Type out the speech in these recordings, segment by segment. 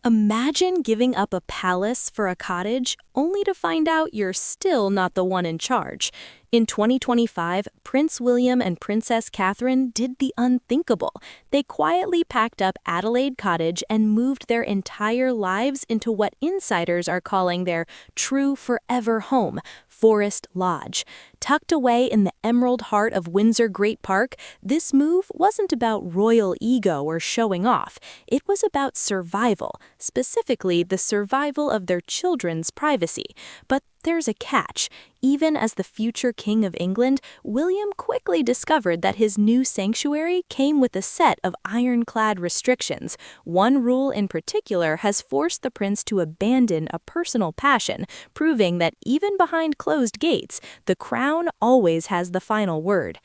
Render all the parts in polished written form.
Imagine giving up a palace for a cottage only to find out you're still not the one in charge. In 2025, Prince William and Princess Catherine did the unthinkable. They quietly packed up Adelaide Cottage and moved their entire lives into what insiders are calling their true forever home, Forest Lodge. Tucked away in the emerald heart of Windsor Great Park, this move wasn't about royal ego or showing off. It was about survival, specifically the survival of their children's privacy. But there's a catch. Even as the future King of England, William quickly discovered that his new sanctuary came with a set of ironclad restrictions. One rule in particular has forced the prince to abandon a personal passion, proving that even behind closed gates, the crown always has the final word.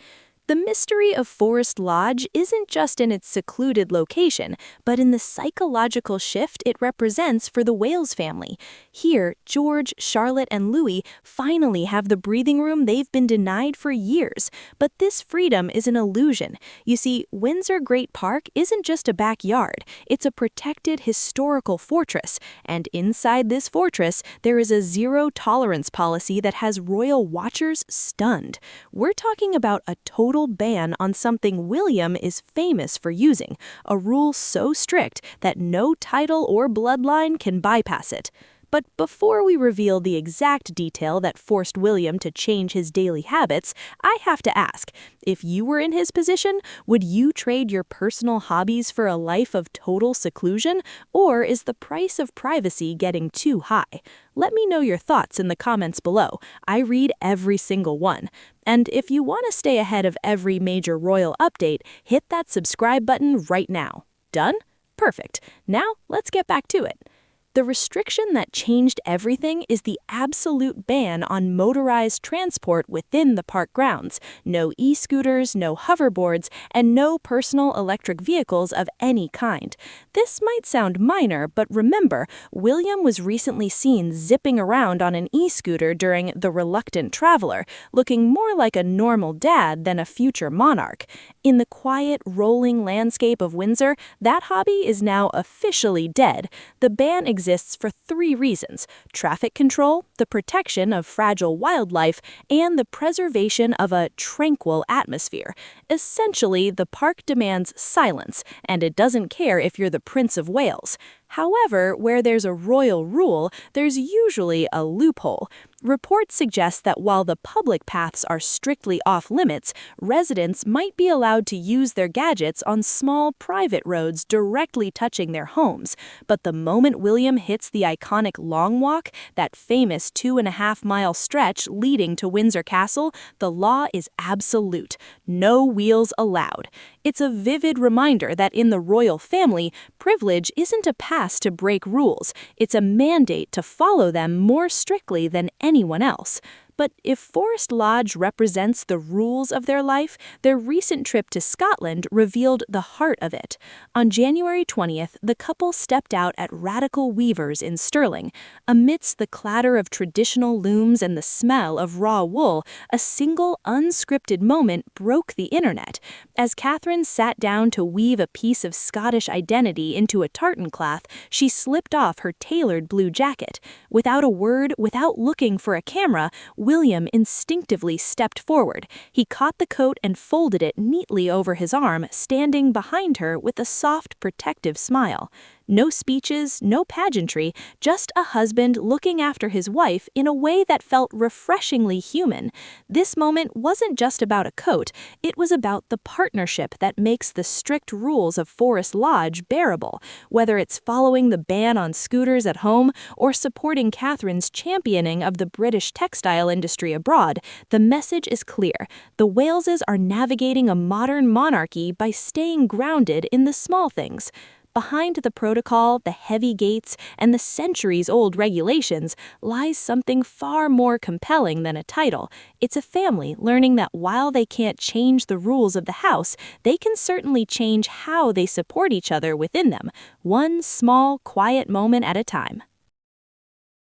The mystery of Forest Lodge isn't just in its secluded location, but in the psychological shift it represents for the Wales family. Here, George, Charlotte, and Louis finally have the breathing room they've been denied for years. But this freedom is an illusion. You see, Windsor Great Park isn't just a backyard. It's a protected historical fortress. And inside this fortress, there is a zero-tolerance policy that has royal watchers stunned. We're talking about a total ban on something William is famous for using, a rule so strict that no title or bloodline can bypass it. But before we reveal the exact detail that forced William to change his daily habits, I have to ask, if you were in his position, would you trade your personal hobbies for a life of total seclusion, or is the price of privacy getting too high? Let me know your thoughts in the comments below. I read every single one. And if you want to stay ahead of every major royal update, hit that subscribe button right now. Done? Perfect. Now, let's get back to it. The restriction that changed everything is the absolute ban on motorized transport within the park grounds. No e-scooters, no hoverboards, and no personal electric vehicles of any kind. This might sound minor, but remember, William was recently seen zipping around on an e-scooter during The Reluctant Traveler, looking more like a normal dad than a future monarch. In the quiet, rolling landscape of Windsor, that hobby is now officially dead. The ban exists for three reasons: traffic control, the protection of fragile wildlife, and the preservation of a tranquil atmosphere. Essentially, the park demands silence, and it doesn't care if you're the Prince of Wales. However, where there's a royal rule, there's usually a loophole. Reports suggest that while the public paths are strictly off-limits, residents might be allowed to use their gadgets on small private roads directly touching their homes. But the moment William hits the iconic Long Walk, that famous 2.5-mile stretch leading to Windsor Castle, the law is absolute. No wheels allowed. It's a vivid reminder that in the royal family, privilege isn't a pass to break rules. It's a mandate to follow them more strictly than anyone else. But if Forest Lodge represents the rules of their life, their recent trip to Scotland revealed the heart of it. On January 20th, the couple stepped out at Radical Weavers in Stirling. Amidst the clatter of traditional looms and the smell of raw wool, a single unscripted moment broke the internet. As Catherine sat down to weave a piece of Scottish identity into a tartan cloth, she slipped off her tailored blue jacket. Without a word, without looking for a camera, William instinctively stepped forward. He caught the coat and folded it neatly over his arm, standing behind her with a soft, protective smile. No speeches, no pageantry, just a husband looking after his wife in a way that felt refreshingly human. This moment wasn't just about a coat, it was about the partnership that makes the strict rules of Forest Lodge bearable. Whether it's following the ban on scooters at home or supporting Catherine's championing of the British textile industry abroad, the message is clear. The Waleses are navigating a modern monarchy by staying grounded in the small things. Behind the protocol, the heavy gates, and the centuries-old regulations lies something far more compelling than a title. It's a family learning that while they can't change the rules of the house, they can certainly change how they support each other within them, one small, quiet moment at a time.